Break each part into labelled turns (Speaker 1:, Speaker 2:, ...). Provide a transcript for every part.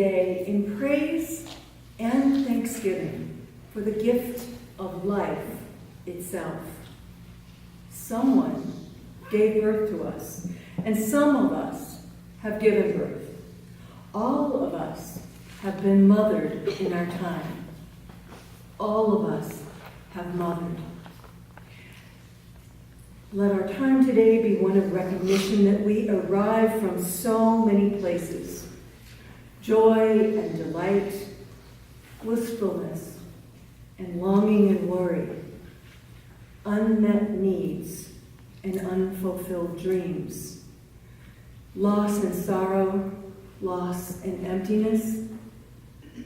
Speaker 1: today in praise and thanksgiving for the gift of life itself. Someone gave birth to us, and some of us have given birth. All of us have been mothered in our time. All of us have mothered. Let our time today be one of recognition that we arrive from so many places. Joy and delight, wistfulness and longing and worry, unmet needs and unfulfilled dreams, loss and sorrow, loss and emptiness,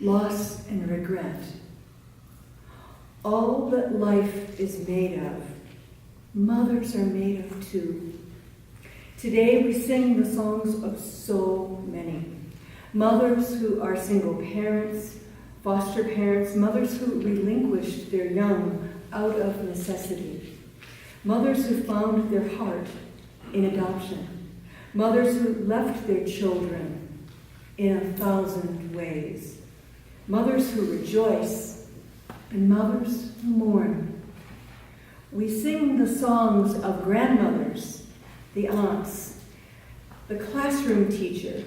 Speaker 1: loss and regret. All that life is made of, mothers are made of too. Today we sing the songs of so many. Mothers who are single parents, foster parents, mothers who relinquished their young out of necessity. Mothers who found their heart in adoption. Mothers who left their children in 1,000 ways. Mothers who rejoice and mothers who mourn. We sing the songs of grandmothers, the aunts, the classroom teacher,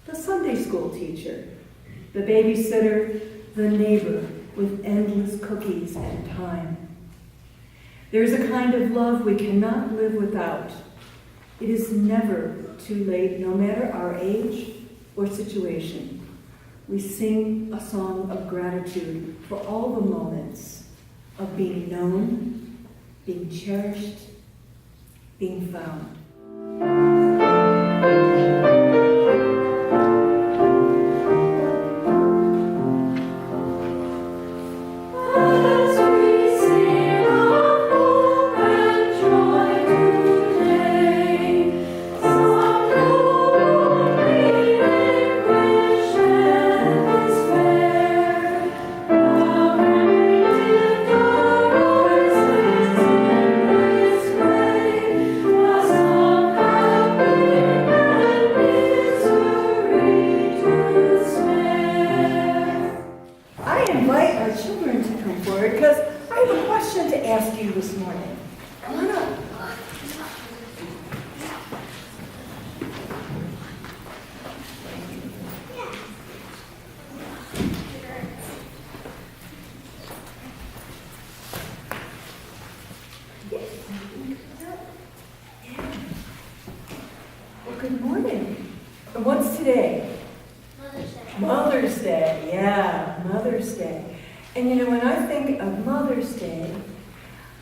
Speaker 1: the Sunday school teacher, the babysitter, the neighbor with endless cookies and time. There is a kind of love we cannot live without. It is never too late, no matter our age or situation. We sing a song of gratitude for all the moments of being known, being cherished, being found. Good morning. And what's today?
Speaker 2: Mother's Day.
Speaker 1: Mother's Day, yeah, Mother's Day. And you know, when I think of Mother's Day,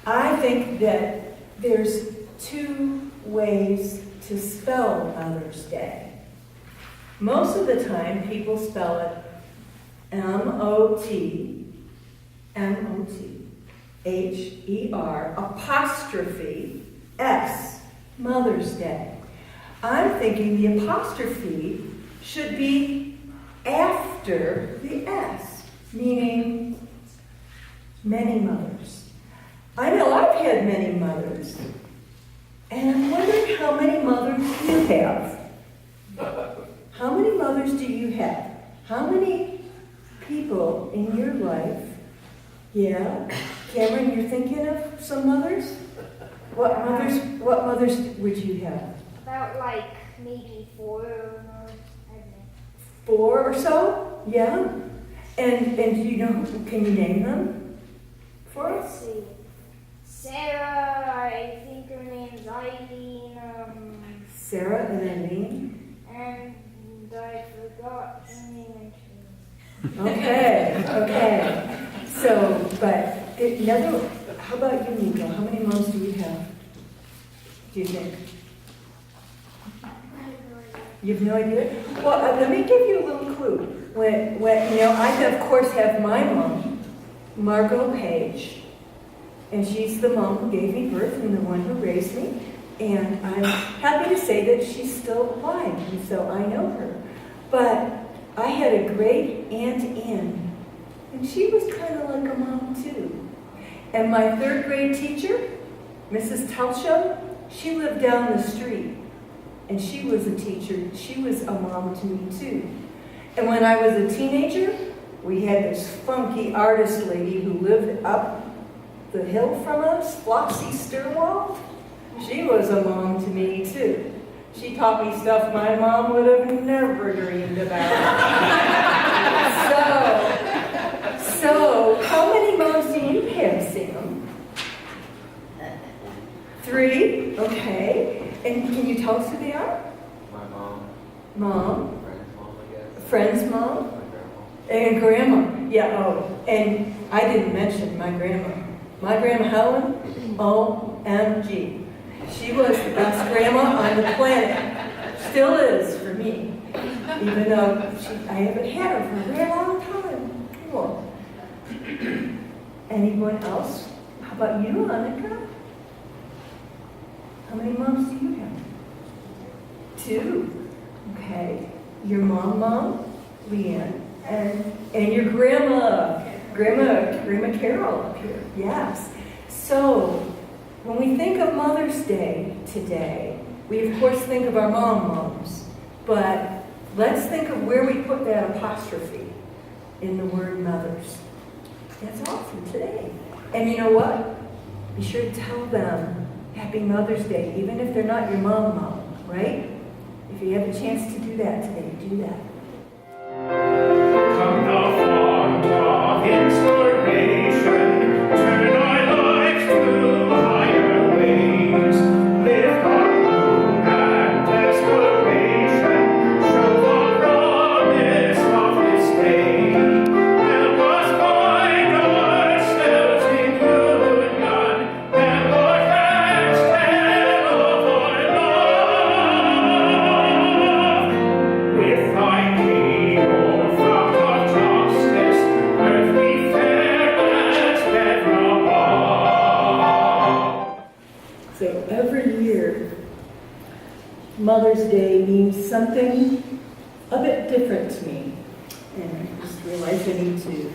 Speaker 1: I think that there's two ways to spell Mother's Day. Most of the time, people spell it M-O-T-H-E-R apostrophe S, Mother's Day. I'm thinking the apostrophe should be after the S, meaning many mothers. I know I've had many mothers, and I'm wondering how many mothers you have. How many mothers do you have? How many people in your life? Yeah, Cameron, you're thinking of some mothers? What mothers would you have?
Speaker 2: About like maybe 4 or more, I don't know.
Speaker 1: 4 or so? Yeah. And do you know, can you name them for
Speaker 2: Let's
Speaker 1: us?
Speaker 2: see. Sarah, I think her name's Eileen,
Speaker 1: Sarah and Eileen.
Speaker 2: and I forgot her name.
Speaker 1: Okay. So, but how about you, Nico? How many moms do you have? Do you think? You have no idea? Well, let me give you a little clue. When you know, I of course have my mom, Margot Page, and she's the mom who gave me birth and the one who raised me. And I'm happy to say that she's still alive, and so I know her. But I had a great Aunt Ann, and she was kind of like a mom too. And my 3rd grade teacher, Mrs. Telsham, she lived down the street. And she was a teacher. She was a mom to me too. And when I was a teenager, we had this funky artist lady who lived up the hill from us, Flossie Sturwald. She was a mom to me too. She taught me stuff my mom would have never dreamed about. So how many moms do you have, Sam? 3? Okay. And can you tell us who they are?
Speaker 3: My mom.
Speaker 1: Mom.
Speaker 3: Friend's mom, I guess.
Speaker 1: Friend's mom.
Speaker 3: My grandma.
Speaker 1: And grandma. Yeah, oh. And I didn't mention my grandma. My grandma Helen, OMG. She was the best grandma on the planet. Still is for me. Even though I haven't had her for a very long time. Cool. Anyone else? How about you, Annika? How many moms do you have? 2. Okay. Your mom, Leanne, and your grandma Carol up here. Yes. So when we think of Mother's Day today, we of course think of our moms, but let's think of where we put that apostrophe in the word mothers. That's all for today. And you know what? Be sure to tell them Happy Mother's Day, even if they're not your mom, right? If you have a chance to do that today, do that.
Speaker 4: Come the font of inspiration, turn our lives to higher ways. Lift our gloom and desperation, show the promise of this day. Help us find ourselves in union, and our hands tell of our love. With thy king, O fount of justice, earth be fair as heaven above.
Speaker 1: So every year, Mother's Day means something a bit different to me. And I just realized I need to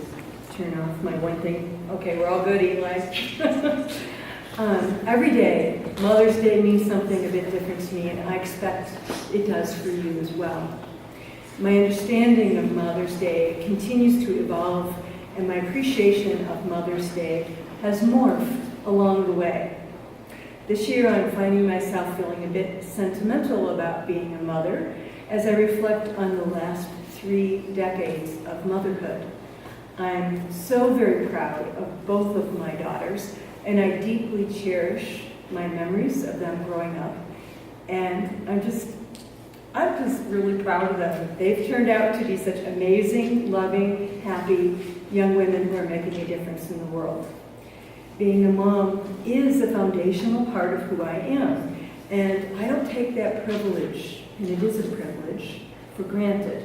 Speaker 1: turn off my one thing. Okay, we're all good, Eli. Every day, Mother's Day means something a bit different to me, and I expect it does for you as well. My understanding of Mother's Day continues to evolve, and my appreciation of Mother's Day has morphed along the way. This year, I'm finding myself feeling a bit sentimental about being a mother as I reflect on the last 3 decades of motherhood. I'm so very proud of both of my daughters, and I deeply cherish my memories of them growing up. And I'm just really proud of them. They've turned out to be such amazing, loving, happy young women who are making a difference in the world. Being a mom is a foundational part of who I am, and I don't take that privilege, and it is a privilege, for granted.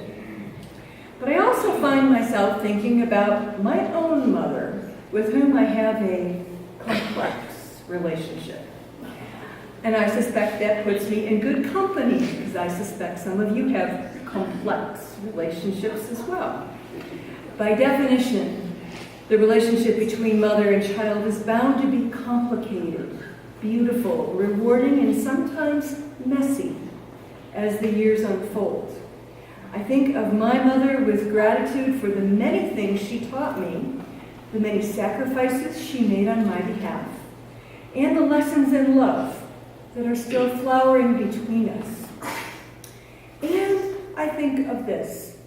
Speaker 1: But I also find myself thinking about my own mother, with whom I have a complex relationship. And I suspect that puts me in good company, because I suspect some of you have complex relationships as well. By definition, the relationship between mother and child is bound to be complicated, beautiful, rewarding, and sometimes messy as the years unfold. I think of my mother with gratitude for the many things she taught me, the many sacrifices she made on my behalf, and the lessons in love that are still flowering between us. And I think of this.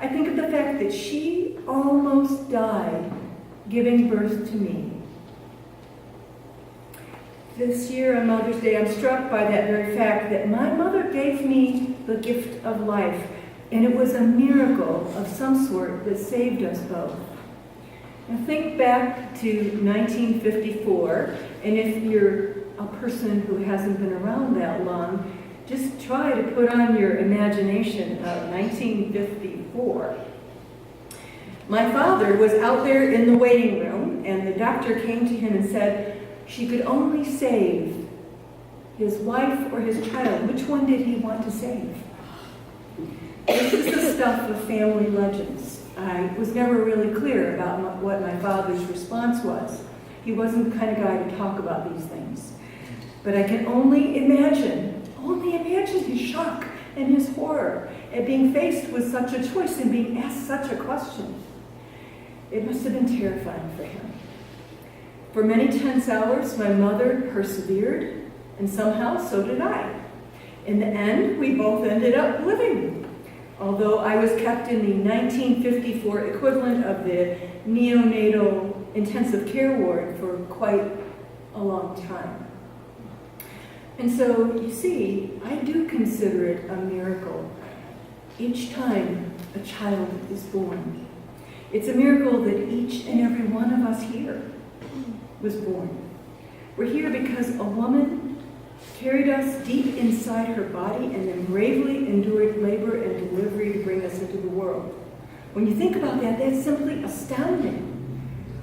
Speaker 1: I think of the fact that she almost died giving birth to me. This year on Mother's Day, I'm struck by that very fact that my mother gave me the gift of life, and it was a miracle of some sort that saved us both. Now think back to 1954, and if you're a person who hasn't been around that long, just try to put on your imagination of 1954. My father was out there in the waiting room, and the doctor came to him and said she could only save his wife or his child. Which one did he want to save? This is the stuff of family legends. I was never really clear about what my father's response was. He wasn't the kind of guy to talk about these things. But I can only imagine his shock and his horror at being faced with such a choice and being asked such a question. It must have been terrifying for him. For many tense hours, my mother persevered, and somehow so did I. In the end, we both ended up living, although I was kept in the 1954 equivalent of the neonatal intensive care ward for quite a long time. And so, you see, I do consider it a miracle each time a child is born. It's a miracle that each and every one of us here was born. We're here because a woman carried us deep inside her body and then bravely endured labor and delivery to bring us into the world. When you think about that, that's simply astounding.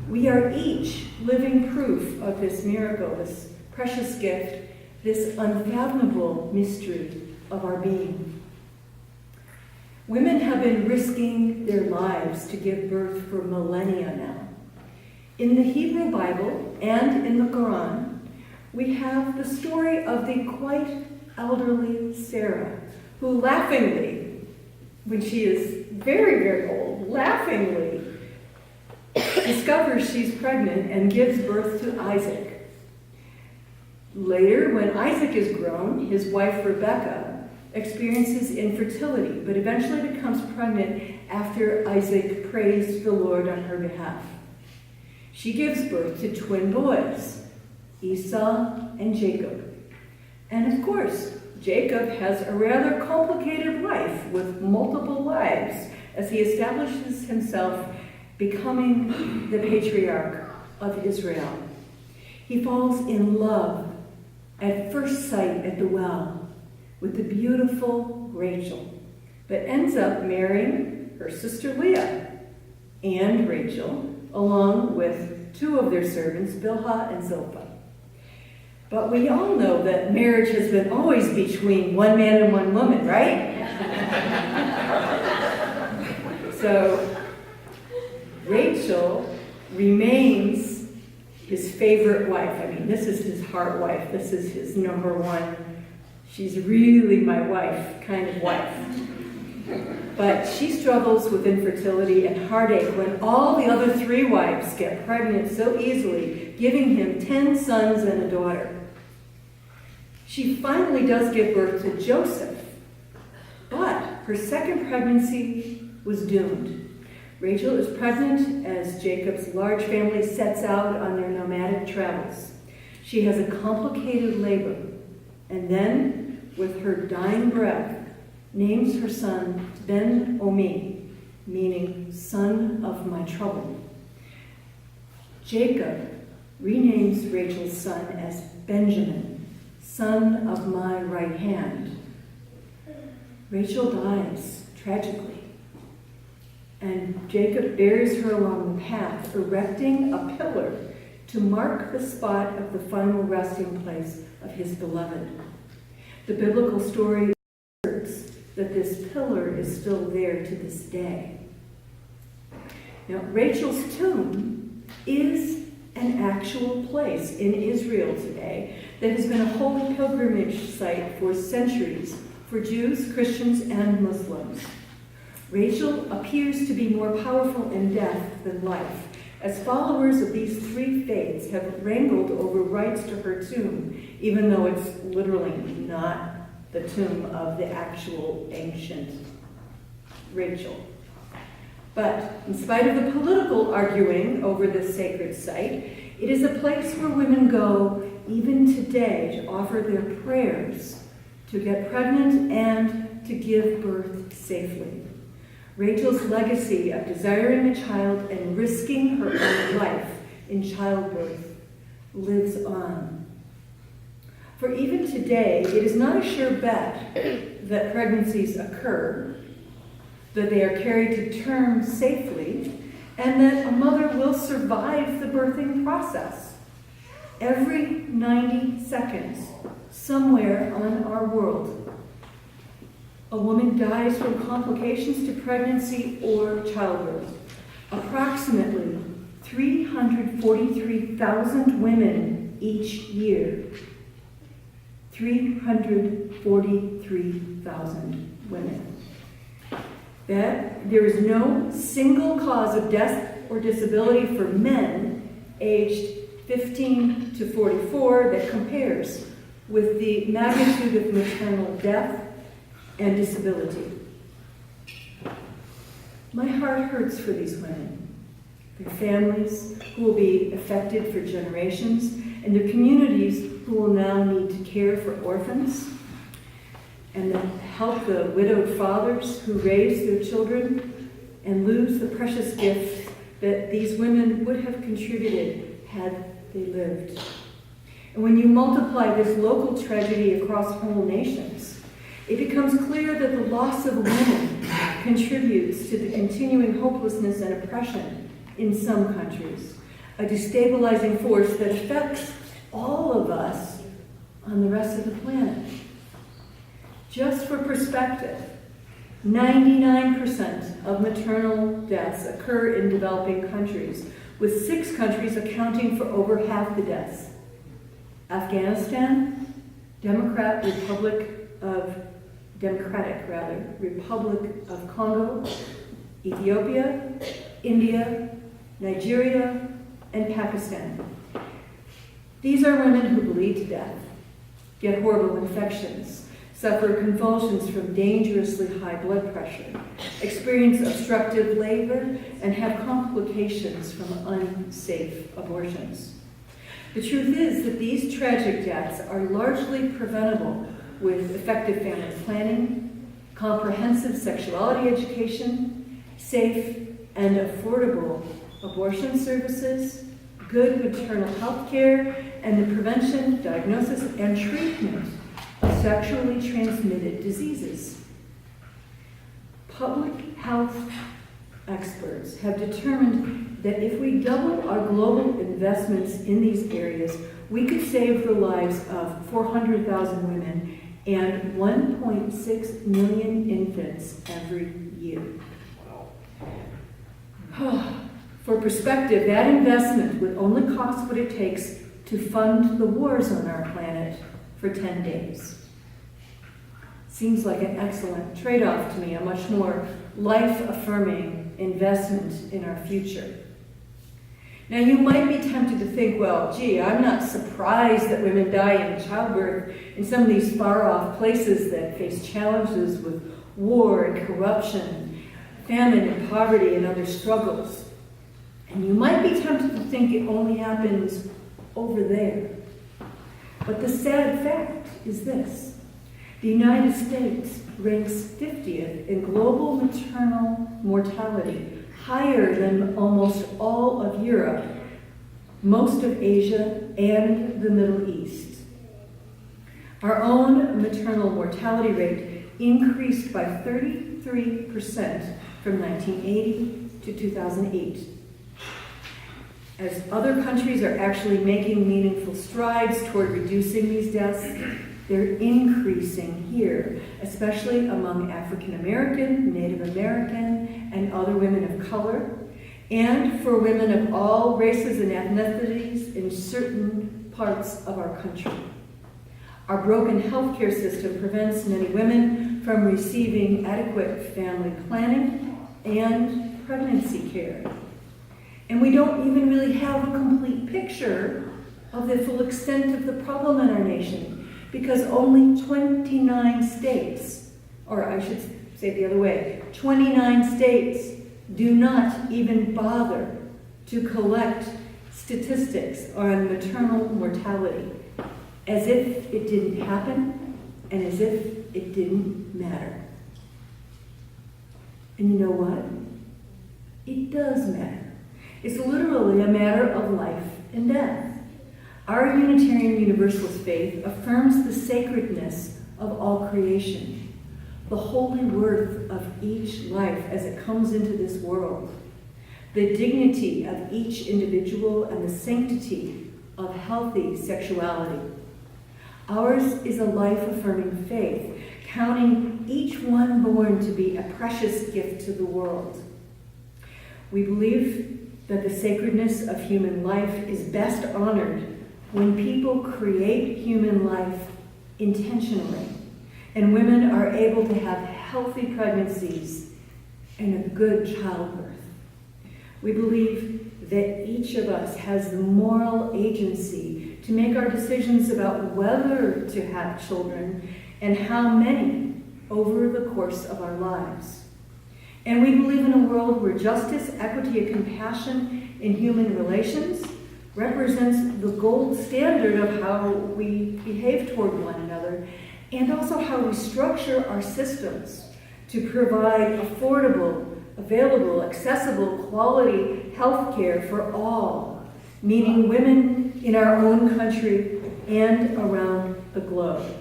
Speaker 1: We are each living proof of this miracle, this precious gift, this unfathomable mystery of our being. Women have been risking their lives to give birth for millennia now. In the Hebrew Bible and in the Quran, we have the story of the quite elderly Sarah, who laughingly, when she is very, very old, laughingly discovers she's pregnant and gives birth to Isaac. Later, when Isaac is grown, his wife Rebekah experiences infertility, but eventually becomes pregnant after Isaac praised the Lord on her behalf. She gives birth to twin boys, Esau and Jacob. And of course, Jacob has a rather complicated life with multiple wives as he establishes himself becoming the patriarch of Israel. He falls in love at first sight at the well with the beautiful Rachel, but ends up marrying her sister Leah and Rachel, along with two of their servants, Bilhah and Zilpah. But we all know that marriage has been always between one man and one woman, right? So Rachel remains his favorite wife. I mean, this is his heart wife. This is his number one. She's really my wife kind of wife. But she struggles with infertility and heartache when all the other three wives get pregnant so easily, giving him 10 sons and a daughter. She finally does give birth to Joseph, but her second pregnancy was doomed. Rachel is pregnant as Jacob's large family sets out on their nomadic travels. She has a complicated labor, and then, with her dying breath, names her son Ben-Omi, meaning son of my trouble. Jacob renames Rachel's son as Benjamin, son of my right hand. Rachel dies tragically, and Jacob buries her along the path, erecting a pillar to mark the spot of the final resting place of his beloved. The biblical story asserts that this pillar is still there to this day. Now, Rachel's tomb is an actual place in Israel today that has been a holy pilgrimage site for centuries for Jews, Christians, and Muslims. Rachel appears to be more powerful in death than life, as followers of these three faiths have wrangled over rights to her tomb, even though it's literally not the tomb of the actual ancient Rachel. But in spite of the political arguing over this sacred site, it is a place where women go even today to offer their prayers, to get pregnant, and to give birth safely. Rachel's legacy of desiring a child and risking her own life in childbirth lives on. For even today, it is not a sure bet that pregnancies occur, that they are carried to term safely, and that a mother will survive the birthing process. Every 90 seconds, somewhere on our world, a woman dies from complications to pregnancy or childbirth. Approximately 343,000 women each year. 343,000. 43,000 women. That there is no single cause of death or disability for men aged 15 to 44 that compares with the magnitude of maternal death and disability. My heart hurts for these women, their families who will be affected for generations, and their communities who will now need to care for orphans and then help the widowed fathers who raise their children and lose the precious gift that these women would have contributed had they lived. And when you multiply this local tragedy across whole nations, it becomes clear that the loss of women contributes to the continuing hopelessness and oppression in some countries, a destabilizing force that affects all of us on the rest of the planet. Just for perspective, 99% of maternal deaths occur in developing countries, with 6 countries accounting for over half the deaths. Afghanistan, Democratic Republic of Congo, Ethiopia, India, Nigeria, and Pakistan. These are women who bleed to death, get horrible infections, suffer convulsions from dangerously high blood pressure, experience obstructive labor, and have complications from unsafe abortions. The truth is that these tragic deaths are largely preventable with effective family planning, comprehensive sexuality education, safe and affordable abortion services, good maternal health care, and the prevention, diagnosis, and treatment of sexually transmitted diseases. Public health experts have determined that if we double our global investments in these areas, we could save the lives of 400,000 women and 1.6 million infants every year. For perspective, that investment would only cost what it takes to fund the wars on our planet for 10 days. Seems like an excellent trade-off to me, a much more life-affirming investment in our future. Now, you might be tempted to think, well, gee, I'm not surprised that women die in childbirth in some of these far-off places that face challenges with war and corruption, famine and poverty and other struggles. And you might be tempted to think it only happens over there. But the sad fact is this. The United States ranks 50th in global maternal mortality, higher than almost all of Europe, most of Asia, and the Middle East. Our own maternal mortality rate increased by 33% from 1980 to 2008. As other countries are actually making meaningful strides toward reducing these deaths, they're increasing here, especially among African American, Native American, and other women of color, and for women of all races and ethnicities in certain parts of our country. Our broken healthcare system prevents many women from receiving adequate family planning and pregnancy care. And we don't even really have a complete picture of the full extent of the problem in our nation, because only 29 states, or I should say it the other way, 29 states do not even bother to collect statistics on maternal mortality, as if it didn't happen and as if it didn't matter. And you know what? It does matter. It's literally a matter of life and death. Our Unitarian Universalist faith affirms the sacredness of all creation, the holy worth of each life as it comes into this world, the dignity of each individual, and the sanctity of healthy sexuality. Ours is a life-affirming faith, counting each one born to be a precious gift to the world. We believe that the sacredness of human life is best honored when people create human life intentionally and women are able to have healthy pregnancies and a good childbirth. We believe that each of us has the moral agency to make our decisions about whether to have children and how many over the course of our lives. And we believe in a world where justice, equity, and compassion in human relations represents the gold standard of how we behave toward one another, and also how we structure our systems to provide affordable, available, accessible, quality health care for all, meaning women in our own country and around the globe.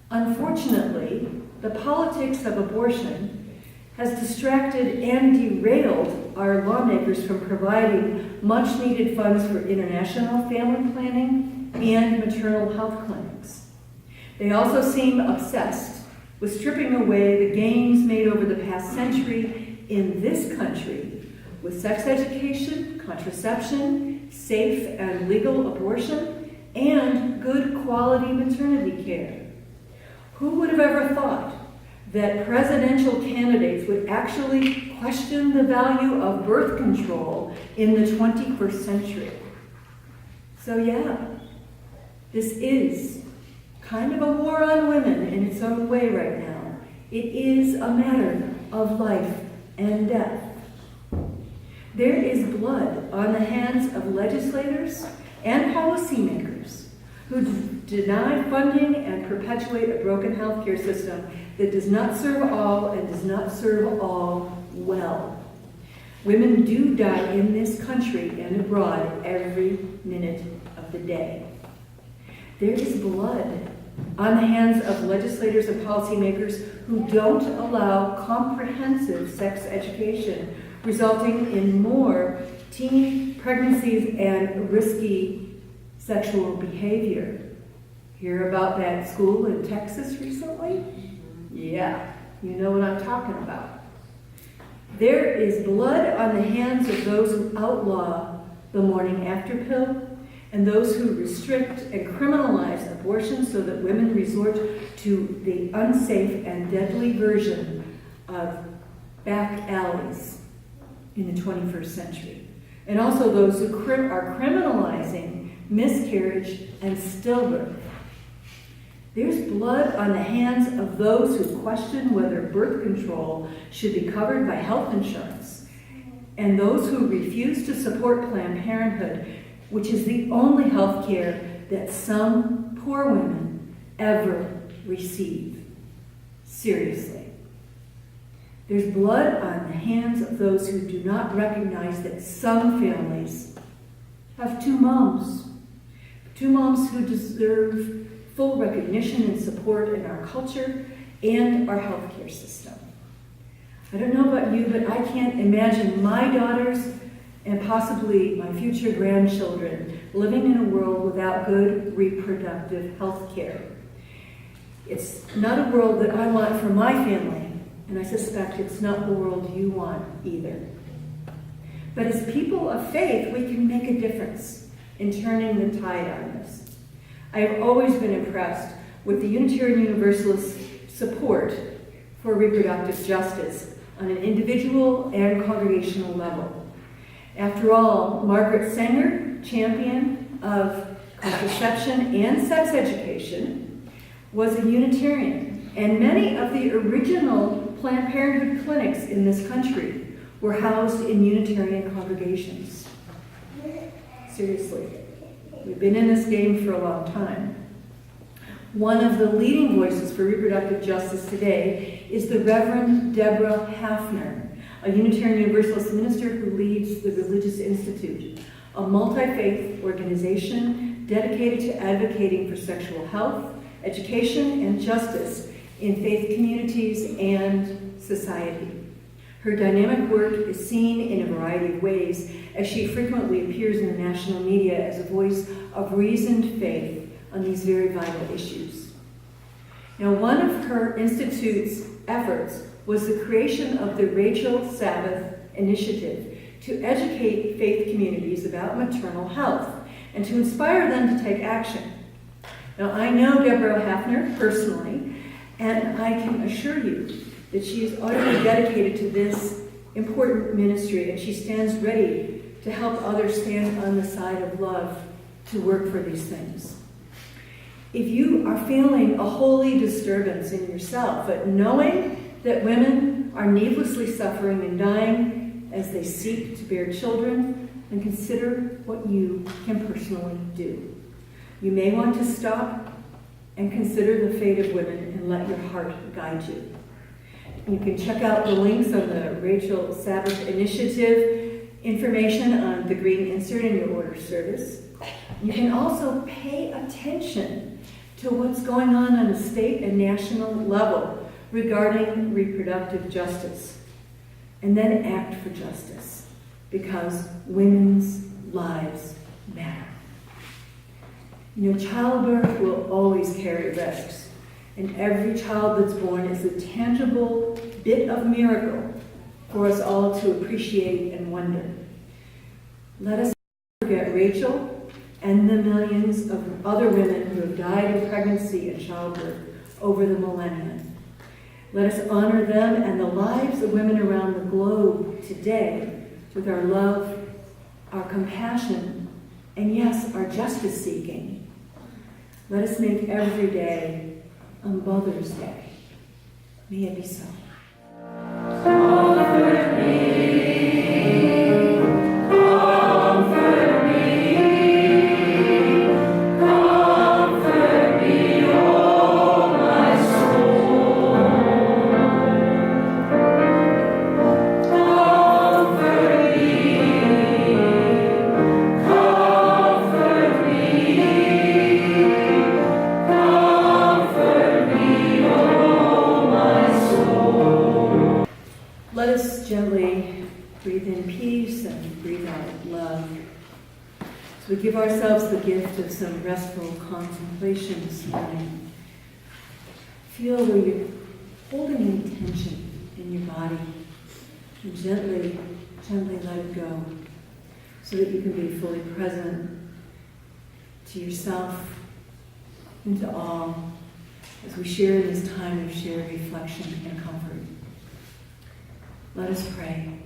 Speaker 1: Unfortunately, the politics of abortion has distracted and derailed our lawmakers from providing much-needed funds for international family planning and maternal health clinics. They also seem obsessed with stripping away the gains made over the past century in this country with sex education, contraception, safe and legal abortion, and good quality maternity care. Who would have ever thought that presidential candidates would actually question the value of birth control in the 21st century? So yeah, this is kind of a war on women in its own way right now. It is a matter of life and death. There is blood on the hands of legislators and policymakers who deny funding and perpetuate a broken healthcare system that does not serve all and does not serve all well. Women do die in this country and abroad every minute of the day. There is blood on the hands of legislators and policymakers who don't allow comprehensive sex education, resulting in more teen pregnancies and risky sexual behavior. Hear about that school in Texas recently? Yeah, you know what I'm talking about. There is blood on the hands of those who outlaw the morning after pill and those who restrict and criminalize abortion so that women resort to the unsafe and deadly version of back alleys in the 21st century. And also those who are criminalizing miscarriage and stillbirth. There's blood on the hands of those who question whether birth control should be covered by health insurance, and those who refuse to support Planned Parenthood, which is the only health care that some poor women ever receive. Seriously. There's blood on the hands of those who do not recognize that some families have two moms who deserve full recognition and support in our culture and our healthcare system. I don't know about you, but I can't imagine my daughters and possibly my future grandchildren living in a world without good reproductive health care. It's not a world that I want for my family, and I suspect it's not the world you want either. But as people of faith, we can make a difference in turning the tide on this. I have always been impressed with the Unitarian Universalist support for reproductive justice on an individual and congregational level. After all, Margaret Sanger, champion of contraception and sex education, was a Unitarian, and many of the original Planned Parenthood clinics in this country were housed in Unitarian congregations. Seriously. We've been in this game for a long time. One of the leading voices for reproductive justice today is the Reverend Deborah Hafner, a Unitarian Universalist minister who leads the Religious Institute, a multi-faith organization dedicated to advocating for sexual health, education, and justice in faith communities and society. Her dynamic work is seen in a variety of ways as she frequently appears in the national media as a voice of reasoned faith on these very vital issues. Now, one of her institute's efforts was the creation of the Rachel Sabbath Initiative to educate faith communities about maternal health and to inspire them to take action. Now, I know Deborah Hafner personally, And I can assure you that she is utterly dedicated to this important ministry, and she stands ready to help others stand on the side of love to work for these things. If you are feeling a holy disturbance in yourself at knowing that women are needlessly suffering and dying as they seek to bear children, then consider what you can personally do. You may want to stop and consider the fate of women and let your heart guide you. You can check out the links on the Rachel Sabbath Initiative information on the green insert in your order service. You can also pay attention to what's going on a state and national level regarding reproductive justice, and then act for justice, because women's lives matter. You know, childbirth will always carry risks, and every child that's born is a tangible bit of miracle for us all to appreciate and wonder. Let us not forget Rachel and the millions of other women who have died in pregnancy and childbirth over the millennia. Let us honor them and the lives of women around the globe today with our love, our compassion, and yes, our justice seeking. Let us make every day a Mother's Day. May it be so. Comfort me, comfort me, comfort me, oh my soul. Comfort me, comfort me, oh my soul. Let us gently breathe in peace and breathe out love. So we give ourselves the gift of some restful contemplation this morning. Feel where you're holding any tension in your body, and gently let it go so that you can be fully present to yourself and to all as we share in this time of shared reflection and comfort. Let us pray.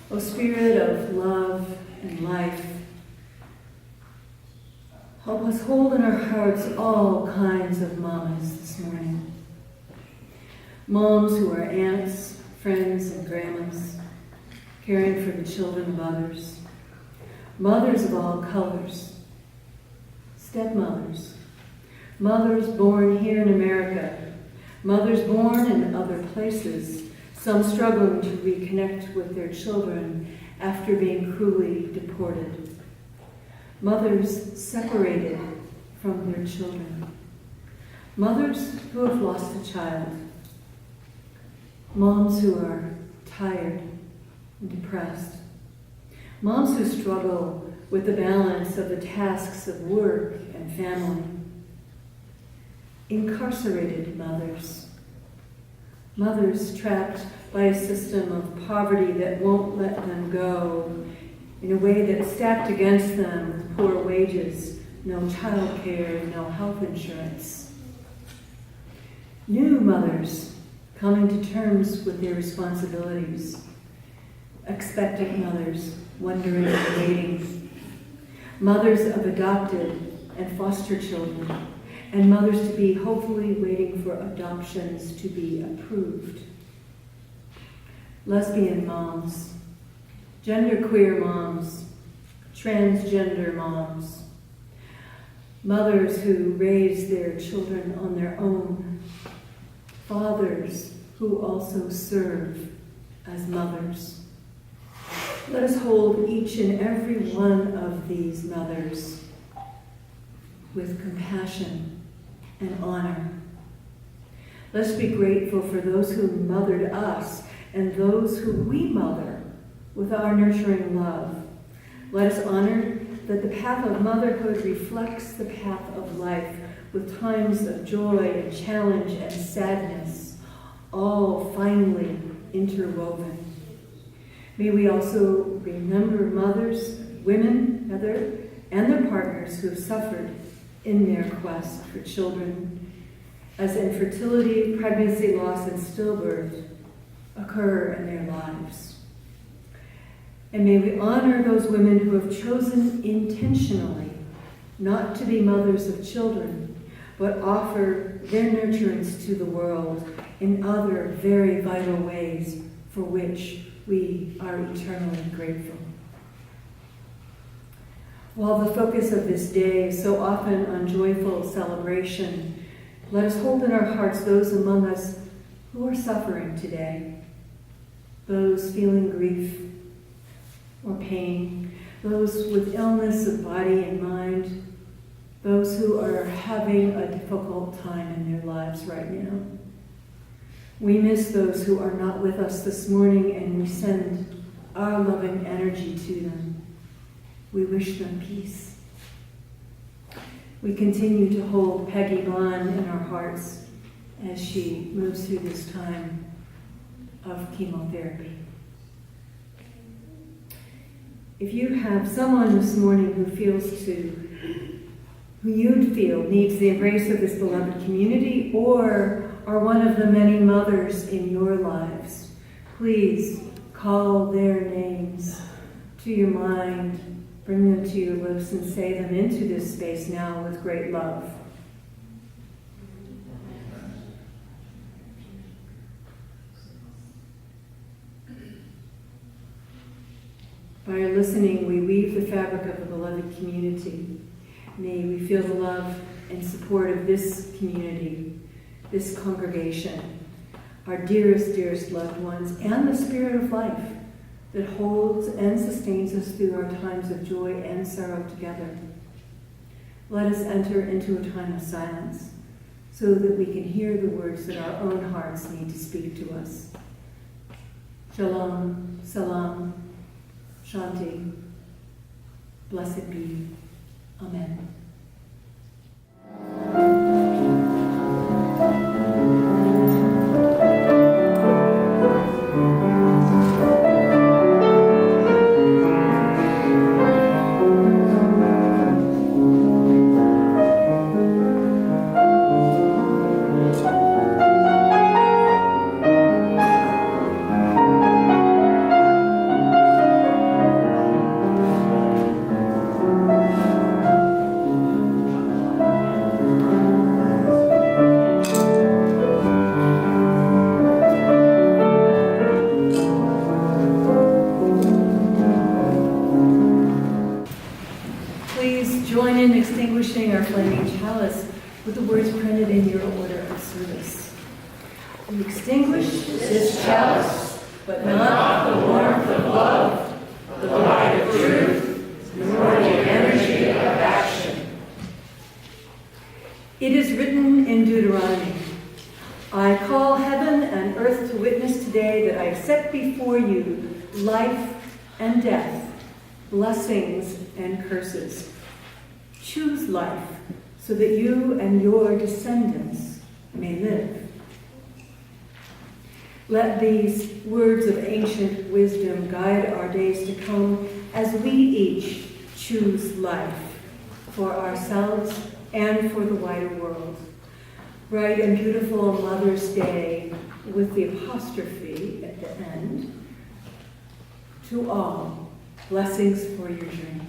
Speaker 1: O Spirit of love and life, help us hold in our hearts all kinds of mamas this morning. Moms who are aunts, friends, and grandmas, caring for the children of others. Mothers of all colors. Stepmothers. Mothers born here in America. Mothers born in other places. Some struggling to reconnect with their children after being cruelly deported. Mothers separated from their children. Mothers who have lost a child. Moms who are tired and depressed. Moms who struggle with the balance of the tasks of work and family. Incarcerated mothers. Mothers trapped by a system of poverty that won't let them go, in a way that's stacked against them with poor wages, no child care, no health insurance. New mothers coming to terms with their responsibilities. Expectant mothers wondering and waiting. Mothers of adopted and foster children, and mothers to be hopefully waiting for adoptions to be approved. Lesbian moms, genderqueer moms, transgender moms, mothers who raise their children on their own, fathers who also serve as mothers. Let us hold each and every one of these mothers with compassion and honor. Let's be grateful for those who mothered us and those who we mother with our nurturing love. Let us honor that the path of motherhood reflects the path of life, with times of joy and challenge and sadness, all finely interwoven. May we also remember mothers, women, and their partners who have suffered in their quest for children, as infertility, pregnancy loss, and stillbirth occur in their lives. And may we honor those women who have chosen intentionally not to be mothers of children, but offer their nurturance to the world in other very vital ways for which we are eternally grateful. While the focus of this day is so often on joyful celebration, let us hold in our hearts those among us who are suffering today, those feeling grief or pain, those with illness of body and mind, those who are having a difficult time in their lives right now. We miss those who are not with us this morning, and we send our loving energy to them. We wish them peace. We continue to hold Peggy Bond in our hearts as she moves through this time of chemotherapy. If you have someone this morning who you feel needs the embrace of this beloved community, or are one of the many mothers in your lives, please call their names to your mind, bring them to your lips, and say them into this space now with great love. By our listening, we weave the fabric of the beloved community. May we feel the love and support of this community, this congregation, our dearest, dearest loved ones, and the spirit of life that holds and sustains us through our times of joy and sorrow together. Let us enter into a time of silence so that we can hear the words that our own hearts need to speak to us. Shalom, salam, shanti, blessed be. Amen. Our flaming chalice with the words printed in your order of service. We extinguish this chalice, but not the warmth of love, the light of truth, nor the energy of action. It is written in Deuteronomy, I call heaven and earth to witness today that I have set before you life and death, blessings and curses. Choose life so that you and your descendants may live. Let these words of ancient wisdom guide our days to come as we each choose life for ourselves and for the wider world. Bright and beautiful Mother's Day with the apostrophe at the end. To all, blessings for your journey.